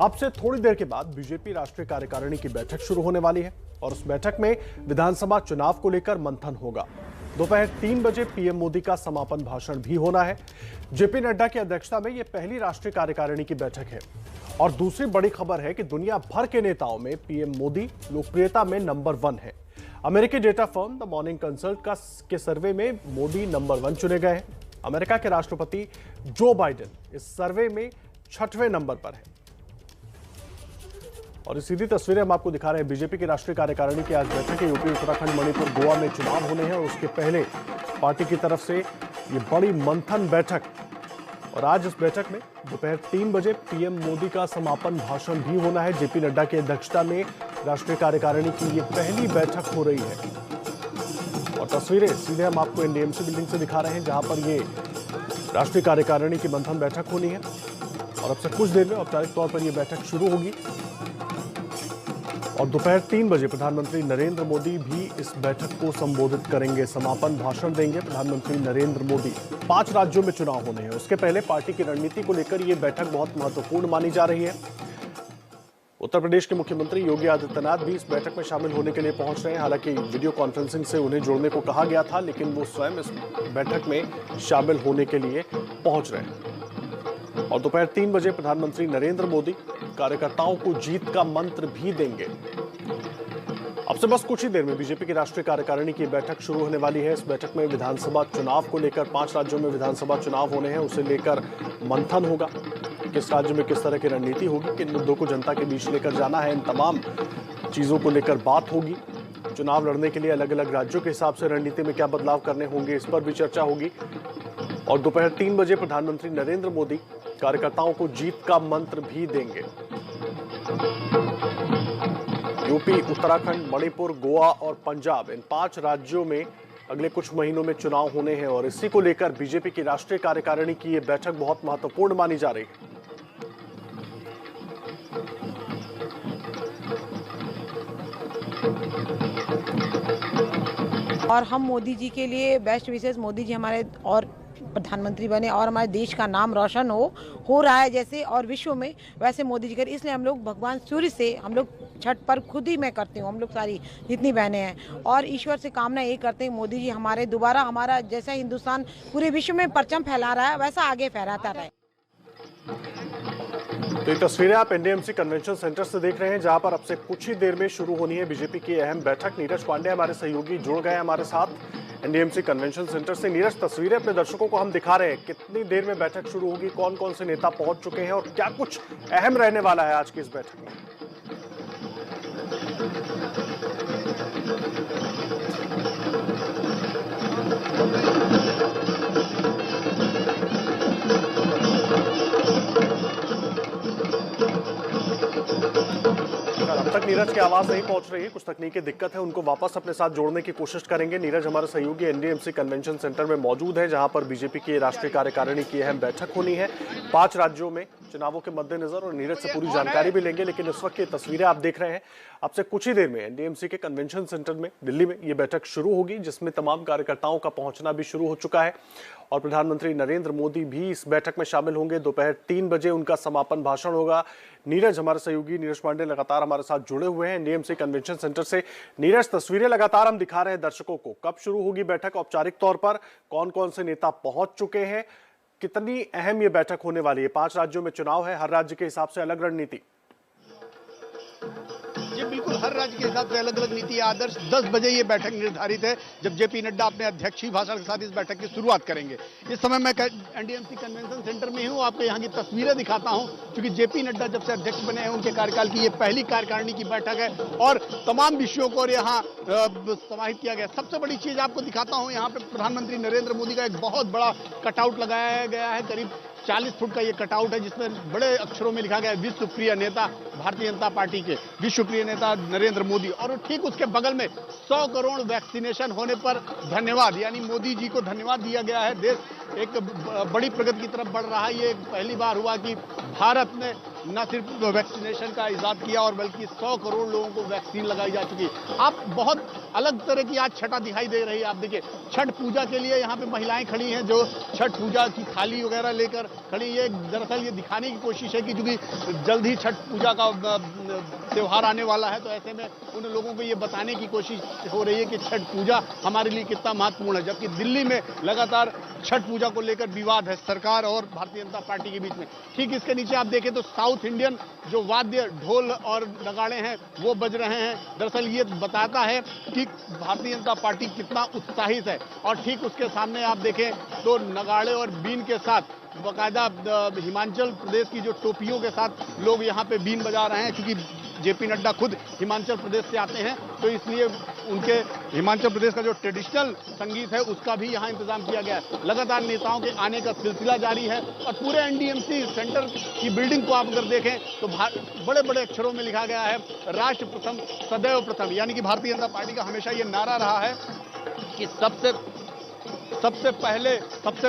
अब से थोड़ी देर के बाद बीजेपी राष्ट्रीय कार्यकारिणी की बैठक शुरू होने वाली है और उस बैठक में विधानसभा चुनाव को लेकर मंथन होगा। दोपहर 3 बजे पीएम मोदी का समापन भाषण भी होना है। जेपी नड्डा की अध्यक्षता में यह पहली राष्ट्रीय कार्यकारिणी की बैठक है। और दूसरी बड़ी खबर है कि दुनिया भर के नेताओं में पीएम मोदी लोकप्रियता में नंबर 1 है। अमेरिकी data firm the morning consult के सर्वे में मोदी नंबर 1 चुने गए हैं। अमेरिका के राष्ट्रपति जो बाइडेन इस सर्वे में 6वें नंबर पर है। और ये सीधी तस्वीरें हम आपको दिखा रहे हैं। बीजेपी की राष्ट्रीय कार्यकारिणी की आज बैठक है। यूपी, उत्तराखंड, मणिपुर, गोवा में चुनाव होने हैं और उसके पहले पार्टी की तरफ से ये बड़ी मंथन बैठक। और आज इस बैठक में दोपहर 3 बजे पीएम मोदी का समापन भाषण भी होना है। जेपी नड्डा की अध्यक्षता में राष्ट्रीय कार्यकारिणी की ये पहली बैठक हो रही है। और तस्वीरें सीधे हम आपको एनडीएमसी बिल्डिंग से दिखा रहे हैं, जहां पर ये राष्ट्रीय कार्यकारिणी की मंथन बैठक होनी है। और अब से कुछ देर में औपचारिक तौर पर यह बैठक शुरू होगी और दोपहर 3 बजे प्रधानमंत्री नरेंद्र मोदी भी इस बैठक को संबोधित करेंगे, समापन भाषण देंगे। प्रधानमंत्री नरेंद्र मोदी 5 राज्यों में चुनाव होने हैं। उसके पहले पार्टी की रणनीति को लेकर यह बैठक बहुत महत्वपूर्ण मानी जा रही है। उत्तर प्रदेश के मुख्यमंत्री योगी आदित्यनाथ भी इस बैठक में शामिल होने के लिए पहुंच रहे हैं। हालांकि वीडियो कॉन्फ्रेंसिंग से उन्हें जुड़ने को कहा गया था, लेकिन वो स्वयं इस बैठक में शामिल होने के लिए पहुंच रहे हैं। और दोपहर 3 बजे प्रधानमंत्री नरेंद्र मोदी कार्यकर्ताओं को जीत का मंत्र भी देंगे। अब से बस कुछ ही देर में बीजेपी की राष्ट्रीय कार्यकारिणी की बैठक शुरू होने वाली है। इस बैठक में विधानसभा चुनाव को लेकर 5 राज्यों में विधानसभा चुनाव होने हैं, उसे लेकर मंथन होगा। किस राज्य में किस तरह की रणनीति होगी, किन मुद्दों को जनता के बीच लेकर जाना है, इन तमाम चीजों को लेकर बात होगी। चुनाव लड़ने के लिए अलग अलग राज्यों के हिसाब से रणनीति में क्या बदलाव करने होंगे, इस पर भी चर्चा होगी। और दोपहर 3 बजे प्रधानमंत्री नरेंद्र मोदी कार्यकर्ताओं को जीत का मंत्र भी देंगे। यूपी, उत्तराखंड, मणिपुर, गोवा और पंजाब, इन 5 राज्यों में अगले कुछ महीनों में चुनाव होने हैं और इसी को लेकर बीजेपी की राष्ट्रीय कार्यकारिणी की यह बैठक बहुत महत्वपूर्ण मानी जा रही है। और हम मोदी जी के लिए बेस्ट विशेष, मोदी जी हमारे और प्रधानमंत्री बने और हमारे देश का नाम रोशन हो रहा है जैसे और विश्व में वैसे मोदी जी करे। इसलिए हम लोग भगवान सूर्य से हम लोग छठ पर खुद ही मैं करती हूँ, हम लोग सारी जितनी बहनें हैं, और ईश्वर से कामना ये करते हैं मोदी जी हमारे दोबारा हमारा जैसा हिंदुस्तान पूरे विश्व में परचम फैला रहा है वैसा आगे फहराता रहे। तो ये तस्वीरें आप एनडीएमसी कन्वेंशन सेंटर से देख रहे हैं, जहां पर अब से कुछ ही देर में शुरू होनी है बीजेपी की अहम बैठक। नीरज पांडे हमारे सहयोगी जुड़ गए हमारे साथ एनडीएमसी कन्वेंशन सेंटर से। नीरज, तस्वीरें अपने दर्शकों को हम दिखा रहे हैं, कितनी देर में बैठक शुरू होगी, कौन कौन से नेता पहुंच चुके हैं और क्या कुछ अहम रहने वाला है आज की इस बैठक में? अब तक नीरज की आवाज नहीं पहुंच रही है, कुछ तकनीकी दिक्कत है, उनको वापस अपने साथ जोड़ने की कोशिश करेंगे। नीरज हमारे सहयोगी एनडीएमसी कन्वेंशन सेंटर में मौजूद है, जहां पर बीजेपी की राष्ट्रीय कार्यकारिणी की अहम बैठक होनी है 5 राज्यों में चुनावों के मद्देनजर, और नीरज से पूरी जानकारी भी लेंगे। लेकिन इस वक्त ये तस्वीरें आप देख रहे हैं, अब से कुछ ही देर में एनडीएमसी के कन्वेंशन सेंटर में दिल्ली में ये बैठक शुरू होगी, जिसमें तमाम कार्यकर्ताओं का पहुंचना भी शुरू हो चुका है और प्रधानमंत्री नरेंद्र मोदी भी इस बैठक में शामिल होंगे। दोपहर 3 बजे उनका समापन भाषण होगा। नीरज, हमारे सहयोगी नीरज पांडे लगातार हमारे साथ जुड़े हुए हैं एनडीएमसी कन्वेंशन सेंटर से। नीरज, तस्वीरें लगातार हम दिखा रहे हैं दर्शकों को, कब शुरू होगी बैठक औपचारिक तौर पर, कौन कौन से नेता पहुंच चुके हैं, कितनी अहम ये बैठक होने वाली है? 5 राज्यों में चुनाव है, हर राज्य के हिसाब से अलग रणनीति। ये बिल्कुल हर राज्य के हिसाब से अलग अलग नीति है। आदर्श 10 बजे ये बैठक निर्धारित है, जब जेपी नड्डा अपने अध्यक्षीय भाषण के साथ इस बैठक की शुरुआत करेंगे। इस समय मैं एनडीएमसी कन्वेंशन सेंटर में हूँ, आपको यहाँ की तस्वीरें दिखाता हूँ, क्योंकि जेपी नड्डा जब से अध्यक्ष बने हैं उनके कार्यकाल की ये पहली कार्यकारिणी की बैठक है और तमाम विषयों को यहाँ समाहित किया गया। सबसे बड़ी चीज आपको दिखाता हूँ, यहाँ पे प्रधानमंत्री नरेंद्र मोदी का एक बहुत बड़ा कटआउट लगाया गया है, करीब 40 फुट का ये कटआउट है, जिसमें बड़े अक्षरों में लिखा गया है विश्व प्रिय नेता भारतीय जनता पार्टी के, विश्व प्रिय नेता नरेंद्र मोदी। और ठीक उसके बगल में 100 करोड़ वैक्सीनेशन होने पर धन्यवाद, यानी मोदी जी को धन्यवाद दिया गया है। देश एक बड़ी प्रगति की तरफ बढ़ रहा है। ये पहली बार हुआ कि भारत ने न सिर्फ वैक्सीनेशन का इजाद किया और बल्कि 100 करोड़ लोगों को वैक्सीन लगाई जा चुकी है। आप बहुत अलग तरह की आज छठा दिखाई दे रही है। आप देखिए छठ पूजा के लिए यहाँ पे महिलाएं खड़ी हैं जो छठ पूजा की थाली वगैरह लेकर खड़ी है। दरअसल ये दिखाने की कोशिश है कि क्योंकि जल्द ही छठ पूजा का त्योहार आने वाला है, तो ऐसे में उन लोगों को ये बताने की कोशिश हो रही है कि छठ पूजा हमारे लिए कितना महत्वपूर्ण है। जबकि दिल्ली में लगातार छठ पूजा को लेकर विवाद है सरकार और भारतीय जनता पार्टी के बीच में। ठीक इसके नीचे आप देखें तो साउथ इंडियन जो वाद्य ढोल और नगाड़े हैं वो बज रहे हैं। दरअसल ये बताता है कि भारतीय जनता पार्टी कितना उत्साहित है। और ठीक उसके सामने आप देखें तो नगाड़े और बीन के साथ बाकायदा हिमाचल प्रदेश की जो टोपियों के साथ लोग यहाँ पे बीन बजा रहे हैं। क्योंकि जेपी नड्डा खुद हिमाचल प्रदेश से आते हैं, तो इसलिए उनके हिमाचल प्रदेश का जो ट्रेडिशनल संगीत है उसका भी यहाँ इंतजाम किया गया है। लगातार नेताओं के आने का सिलसिला जारी है और पूरे एनडीएमसी सेंटर की बिल्डिंग को आप अगर देखें तो बड़े बड़े अक्षरों में लिखा गया है राष्ट्र प्रथम सदैव प्रथम। यानी कि भारतीय जनता पार्टी का हमेशा ये नारा रहा है कि सबसे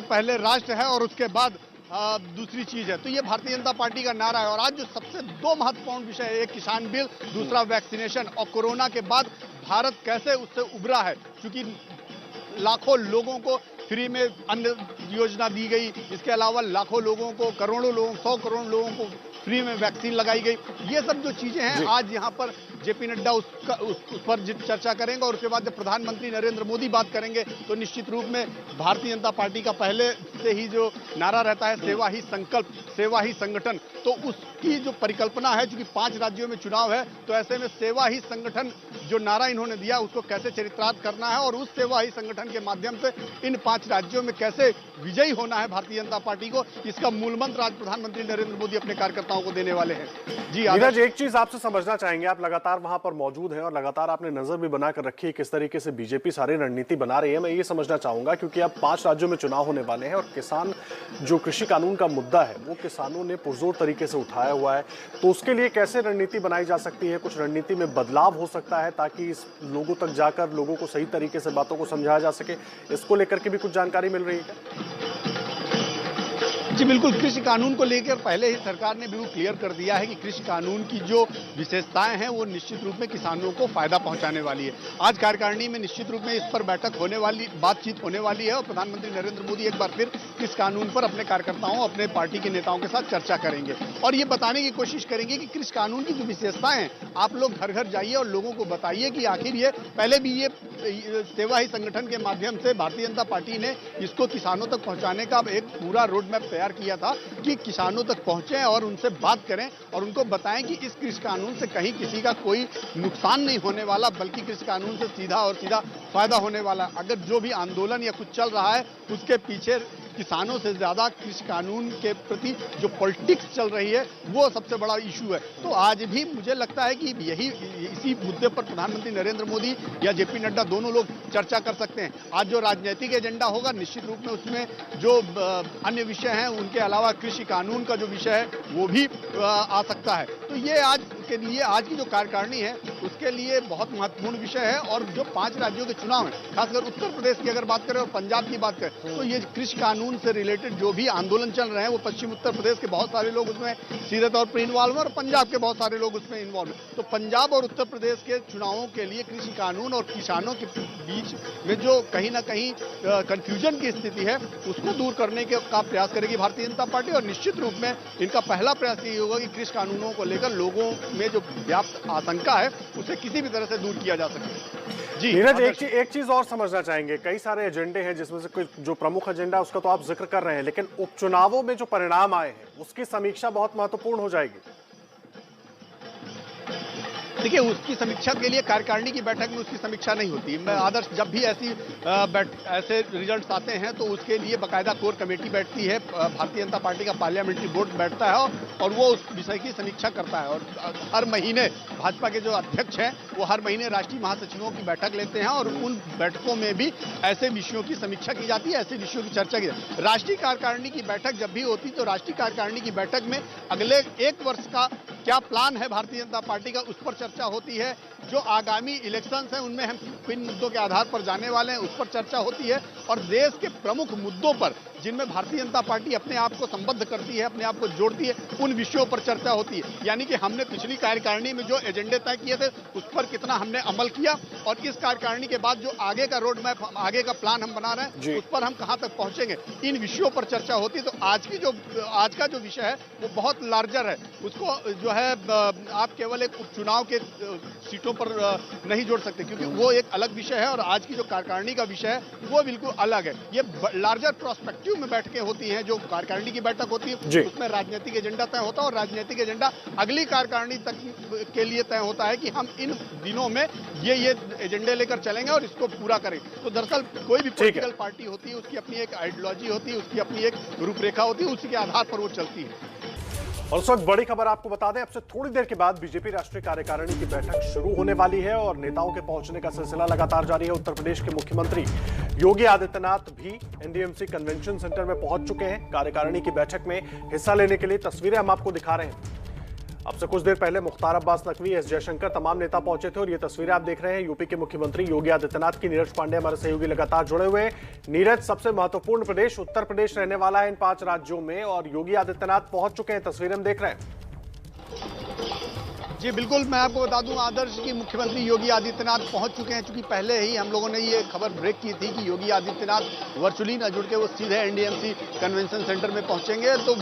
पहले राष्ट्र है और उसके बाद दूसरी चीज है। तो ये भारतीय जनता पार्टी का नारा है। और आज जो सबसे दो महत्वपूर्ण विषय है, एक किसान बिल, दूसरा वैक्सीनेशन। और कोरोना के बाद भारत कैसे उससे उभरा है, क्योंकि लाखों लोगों को फ्री में अन्न योजना दी गई, इसके अलावा लाखों लोगों को, करोड़ों लोगों, 100 करोड़ लोगों को फ्री में वैक्सीन लगाई गई। ये सब जो चीजें हैं आज यहाँ पर जेपी नड्डा उस पर चर्चा करेंगे। और उसके बाद जब प्रधानमंत्री नरेंद्र मोदी बात करेंगे तो निश्चित रूप में भारतीय जनता पार्टी का पहले से ही जो नारा रहता है सेवा ही संकल्प, सेवा ही संगठन, तो उसकी जो परिकल्पना है, क्योंकि 5 राज्यों में चुनाव है, तो ऐसे में सेवा ही संगठन जो नारा इन्होंने दिया उसको कैसे चरितार्थ करना है और उस सेवा ही संगठन के माध्यम से इन 5 राज्यों में कैसे विजयी होना है भारतीय जनता पार्टी को, इसका मूल मंत्र आज प्रधानमंत्री नरेंद्र मोदी अपने कार्यकर्ताओं को देने वाले हैं। जी नीरज, एक चीज आपसे समझना चाहेंगे, आप लगातार वहां पर मौजूद हैं और लगातार आपने नजर भी बनाकर रखी है किस तरीके से बीजेपी सारी रणनीति बना रही है। मैं ये समझना चाहूंगा क्योंकि अब 5 राज्यों में चुनाव होने वाले हैं और किसान जो कृषि कानून का मुद्दा है वो किसानों ने पुरजोर तरीके से उठाया हुआ है, तो उसके लिए कैसे रणनीति बनाई जा सकती है? कुछ रणनीति में बदलाव हो सकता है ताकि इस लोगों तक जाकर लोगों को सही तरीके से बातों को समझाया जा सके, इसको लेकर के भी कुछ जानकारी मिल रही है क्या? जी बिल्कुल, कृषि कानून को लेकर पहले ही सरकार ने बिल्कुल क्लियर कर दिया है कि कृषि कानून की जो विशेषताएं हैं वो निश्चित रूप में किसानों को फायदा पहुंचाने वाली है। आज कार्यकारिणी में निश्चित रूप में इस पर बैठक होने वाली, बातचीत होने वाली है और प्रधानमंत्री नरेंद्र मोदी एक बार फिर इस कानून पर अपने कार्यकर्ताओं, अपने पार्टी के नेताओं के साथ चर्चा करेंगे और ये बताने की कोशिश करेंगे कि कृषि कानून की जो विशेषताएं हैं आप लोग घर घर जाइए और लोगों को बताइए कि आखिर ये पहले भी ये सेवा ही संगठन के माध्यम से भारतीय जनता पार्टी ने इसको किसानों तक पहुंचाने का एक पूरा रोड मैप तैयार किया था कि किसानों तक पहुंचे और उनसे बात करें और उनको बताएं कि इस कृषि कानून से कहीं किसी का कोई नुकसान नहीं होने वाला, बल्कि कृषि कानून से सीधा फायदा होने वाला। अगर जो भी आंदोलन या कुछ चल रहा है उसके पीछे किसानों से ज्यादा कृषि कानून के प्रति जो पॉलिटिक्स चल रही है वो सबसे बड़ा इशू है। तो आज भी मुझे लगता है कि इसी मुद्दे पर प्रधानमंत्री नरेंद्र मोदी या जेपी नड्डा दोनों लोग चर्चा कर सकते हैं। आज जो राजनीतिक एजेंडा होगा निश्चित रूप में उसमें जो अन्य विषय हैं उनके अलावा कृषि कानून का जो विषय है वो भी आ सकता है। तो ये आज के लिए, आज की जो कार्यकारिणी है उसके लिए बहुत महत्वपूर्ण विषय है। और जो 5 राज्यों के चुनाव हैं, खासकर उत्तर प्रदेश की अगर बात करें और पंजाब की बात करें, तो ये कृषि कानून से रिलेटेड जो भी आंदोलन चल रहे हैं वो पश्चिम उत्तर प्रदेश के बहुत सारे लोग उसमें सीधे तौर पर इन्वॉल्व हैं और पंजाब के बहुत सारे लोग उसमें इन्वॉल्व हैं। तो पंजाब और उत्तर प्रदेश के चुनावों के लिए कृषि कानून और किसानों के बीच में जो कहीं ना कहीं कंफ्यूजन की स्थिति है उसको दूर करने का प्रयास करेगी भारतीय जनता पार्टी। और निश्चित रूप में इनका पहला प्रयास ये होगा कि कृषि कानूनों को लेकर लोगों में जो व्याप्त आशंका है उसे किसी भी तरह से दूर किया जा सके। जी नीरज, एक चीज और समझना चाहेंगे, कई सारे एजेंडे हैं जिसमें से कोई जो प्रमुख एजेंडा है उसका तो आप जिक्र कर रहे हैं, लेकिन उपचुनावों में जो परिणाम आए हैं उसकी समीक्षा बहुत महत्वपूर्ण हो जाएगी। देखिए, उसकी समीक्षा के लिए कार्यकारिणी की बैठक में उसकी समीक्षा नहीं होती। मैं आदर्श जब भी ऐसे रिजल्ट्स आते हैं तो उसके लिए बाकायदा कोर कमेटी बैठती है, भारतीय जनता पार्टी का पार्लियामेंट्री बोर्ड बैठता है और वो उस विषय की समीक्षा करता है। और हर महीने भाजपा के जो अध्यक्ष हैं वो हर महीने राष्ट्रीय महासचिवों की बैठक लेते हैं और उन बैठकों में भी ऐसे विषयों की समीक्षा की जाती है, ऐसे विषयों की चर्चा की जाती है। राष्ट्रीय कार्यकारिणी की बैठक जब भी होती तो राष्ट्रीय कार्यकारिणी की बैठक में अगले 1 वर्ष का क्या प्लान है भारतीय जनता पार्टी का, उस पर चर्चा होती है, जो आगामी इलेक्शंस हैं उनमें हम किन मुद्दों के आधार पर जाने वाले हैं उस पर चर्चा होती है, और देश के प्रमुख मुद्दों पर जिनमें भारतीय जनता पार्टी अपने आप को संबद्ध करती है, अपने आप को जोड़ती है, उन विषयों पर चर्चा होती है। यानी कि हमने पिछली कार्यकारिणी में जो एजेंडे तय किए थे उस पर कितना हमने अमल किया, और इस कार्यकारिणी के बाद जो आगे का रोड मैप, आगे का प्लान हम बना रहे हैं उस पर हम कहां तक पहुंचेंगे, इन विषयों पर चर्चा होती है। तो आज का जो विषय है वो बहुत लार्जर है, उसको जो है आप केवल एक उपचुनाव के सीटों पर नहीं जोड़ सकते, क्योंकि वो एक अलग विषय है और आज की जो कार्यकारिणी का विषय है वो बिल्कुल अलग है। ये लार्जर प्रोस्पेक्टिव में बैठकें होती हैं, जो कार्यकारिणी की बैठक होती है उसमें राजनीतिक एजेंडा तय होता है, और राजनीतिक एजेंडा अगली कार्यकारिणी तक के लिए तय होता है कि हम इन दिनों में ये एजेंडे लेकर चलेंगे और इसको पूरा करें। तो दरअसल कोई भी पॉलिटिकल पार्टी होती है उसकी अपनी एक आइडियोलॉजी होती है, उसकी अपनी एक रूपरेखा होती है, उसी के आधार पर वो चलती है। और उस वक्त बड़ी खबर आपको बता दें, अब से थोड़ी देर के बाद बीजेपी राष्ट्रीय कार्यकारिणी की बैठक शुरू होने वाली है और नेताओं के पहुंचने का सिलसिला लगातार जारी है। उत्तर प्रदेश के मुख्यमंत्री योगी आदित्यनाथ भी एनडीएमसी कन्वेंशन सेंटर में पहुंच चुके हैं। कार्यकारिणी की बैठक में हिस्सा लेने के लिए तस्वीरें हम आपको दिखा रहे हैं। अब से कुछ देर पहले मुख्तार अब्बास नकवी, एस जयशंकर, तमाम नेता पहुंचे थे और ये तस्वीरें आप देख रहे हैं यूपी के मुख्यमंत्री योगी आदित्यनाथ की। नीरज पांडे हमारे सहयोगी लगातार जुड़े हुए हैं। नीरज, सबसे महत्वपूर्ण प्रदेश उत्तर प्रदेश रहने वाला है इन 5 राज्यों में, और योगी आदित्यनाथ पहुंच चुके हैं, तस्वीरें हम देख रहे हैं। जी बिल्कुल, मैं आपको बता दूं आदर्श की मुख्यमंत्री योगी आदित्यनाथ पहुंच चुके हैं। चूंकि पहले ही हम लोगों ने ये खबर ब्रेक की थी कि योगी आदित्यनाथ वर्चुअली न जुड़ के वो सीधे एनडीएमसी कन्वेंशन सेंटर में पहुंचेंगे, तो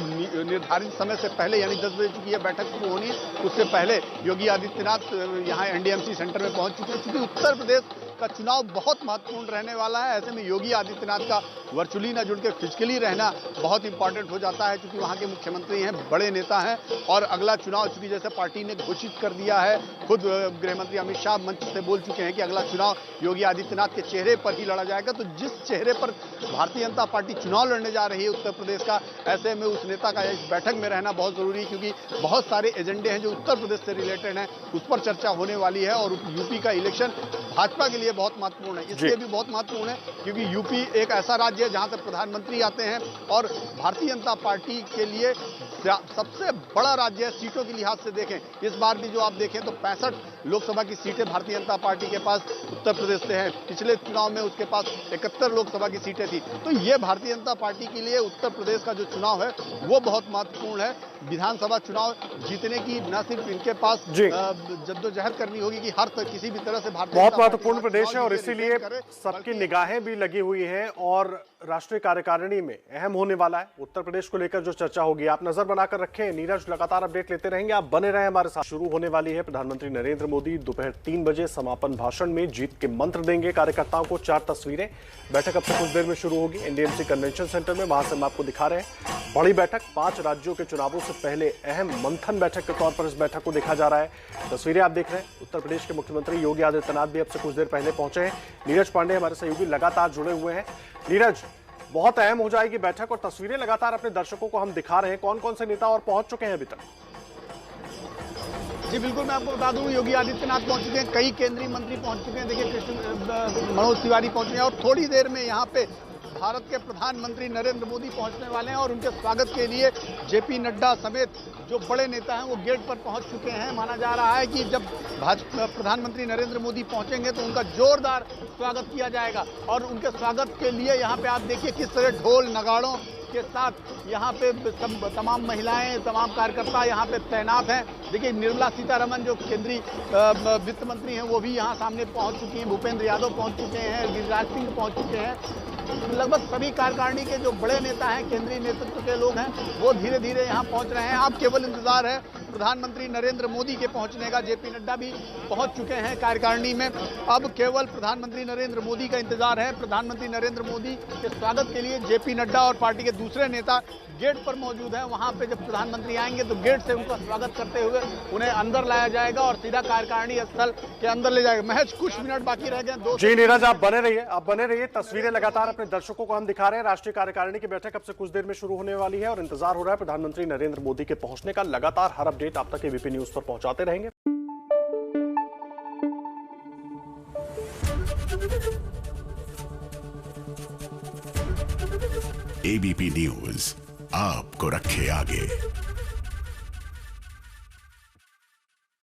निर्धारित समय से पहले यानी 10 बजे चूंकि यह बैठक शुरू होनी है उससे पहले योगी आदित्यनाथ यहाँ एनडीएमसी सेंटर में पहुंच चुके हैं। चूंकि उत्तर प्रदेश का चुनाव बहुत महत्वपूर्ण रहने वाला है, ऐसे में योगी आदित्यनाथ का वर्चुअली न जुड़ के फिजिकली रहना बहुत इंपॉर्टेंट हो जाता है, क्योंकि वहाँ के मुख्यमंत्री हैं, बड़े नेता हैं, और अगला चुनाव चूंकि जैसे पार्टी ने घोषित कर दिया है, खुद गृहमंत्री अमित शाह मंच से बोल चुके हैं कि अगला चुनाव योगी आदित्यनाथ के चेहरे पर ही लड़ा जाएगा। तो जिस चेहरे पर भारतीय जनता पार्टी चुनाव लड़ने जा रही है उत्तर प्रदेश का, ऐसे में उस नेता का इस बैठक में रहना बहुत जरूरी है, क्योंकि बहुत सारे एजेंडे हैं जो उत्तर प्रदेश से रिलेटेड हैं, उस पर चर्चा होने वाली है। और यूपी का इलेक्शन भाजपा के लिए बहुत महत्वपूर्ण है, इसलिए भी बहुत महत्वपूर्ण है क्योंकि यूपी एक ऐसा राज्य है जहां से प्रधानमंत्री आते हैं, और भारतीय जनता पार्टी के लिए सबसे बड़ा राज्य है सीटों के लिहाज से देखें। इस बार भी जो आप देखें तो 65 लोकसभा की सीटें भारतीय जनता पार्टी के पास उत्तर प्रदेश से हैं। पिछले चुनाव में उसके पास 71 लोकसभा की सीटें थी। तो ये भारतीय जनता पार्टी के लिए उत्तर प्रदेश का जो चुनाव है वो बहुत महत्वपूर्ण है। विधानसभा चुनाव जीतने की न सिर्फ इनके पास जद्दोजहद करनी होगी कि हर किसी भी तरह से भारतीय बहुत महत्वपूर्ण प्रदेश है और इसीलिए सबकी निगाहें भी लगी हुई हैं और राष्ट्रीय कार्यकारिणी में अहम होने वाला है। उत्तर प्रदेश को लेकर जो चर्चा होगी, आप नजर बनाकर रखें। नीरज लगातार अपडेट लेते रहेंगे, आप बने रहें हमारे साथ। शुरू होने वाली है प्रधानमंत्री नरेंद्र मोदी दोपहर 3 बजे समापन भाषण में जीत के मंत्र देंगे कार्यकर्ताओं को। 4 तस्वीरें। बैठक अब से कुछ देर में शुरू होगी एनडीएमसी कन्वेंशन सेंटर में, वहां से हम आपको दिखा रहे हैं। बड़ी बैठक, 5 राज्यों के चुनावों से पहले अहम मंथन बैठक के तौर पर इस बैठक को देखा जा रहा है। तस्वीरें आप देख रहे हैं। उत्तर प्रदेश के मुख्यमंत्री योगी आदित्यनाथ भी अब से कुछ देर पहले पहुंचे हैं। नीरज पांडे हमारे सहयोगी लगातार जुड़े हुए हैं। नीरज, बहुत अहम हो जाएगी बैठक और तस्वीरें लगातार अपने दर्शकों को हम दिखा रहे हैं। कौन कौन से नेता और पहुंच चुके हैं अभी तक? जी बिल्कुल, मैं आपको बता दूं योगी आदित्यनाथ पहुंच चुके हैं, कई केंद्रीय मंत्री पहुंच चुके हैं। देखिए मनोज तिवारी पहुंचे हैं और थोड़ी देर में यहाँ पे भारत के प्रधानमंत्री नरेंद्र मोदी पहुंचने वाले हैं और उनके स्वागत के लिए जेपी नड्डा समेत जो बड़े नेता हैं वो गेट पर पहुंच चुके हैं। माना जा रहा है कि जब प्रधानमंत्री नरेंद्र मोदी पहुंचेंगे तो उनका जोरदार स्वागत किया जाएगा और उनके स्वागत के लिए यहाँ पे आप देखिए किस तरह ढोल नगाड़ों के साथ यहाँ पे तमाम महिलाएं, तमाम कार्यकर्ता यहाँ पे तैनात हैं। देखिए निर्मला सीतारमण जो केंद्रीय वित्त मंत्री हैं वो भी यहाँ सामने पहुँच चुकी हैं, भूपेंद्र यादव पहुँच चुके हैं, गिरिराज सिंह पहुँच चुके हैं। लगभग सभी कार्यकारिणी के जो बड़े नेता हैं, केंद्रीय नेतृत्व के लोग हैं, वो धीरे धीरे यहाँ पहुँच रहे हैं। अब केवल इंतजार है प्रधानमंत्री नरेंद्र मोदी के पहुंचने का। जेपी नड्डा भी पहुंच चुके हैं कार्यकारिणी में। अब केवल प्रधानमंत्री नरेंद्र मोदी का इंतजार है। प्रधानमंत्री नरेंद्र मोदी के स्वागत के लिए जेपी नड्डा और पार्टी के दूसरे नेता गेट पर मौजूद हैं। वहां पे जब प्रधानमंत्री आएंगे तो गेट से उनका स्वागत करते हुए उन्हें अंदर लाया जाएगा और सीधा कार्यकारिणी स्थल के अंदर ले जाएगा। महज कुछ मिनट बाकी रह गए। जी नीरज, आप बने रहिए। तस्वीरें लगातार अपने दर्शकों को हम दिखा रहे हैं। राष्ट्रीय कार्यकारिणी की बैठक अब से कुछ देर में शुरू होने वाली है और इंतजार हो रहा है प्रधानमंत्री नरेंद्र मोदी के पहुंचने का। लगातार हर अपडेट आप तक एबीपी न्यूज पर पहुंचाते रहेंगे। एबीपी न्यूज आपको रखे आगे।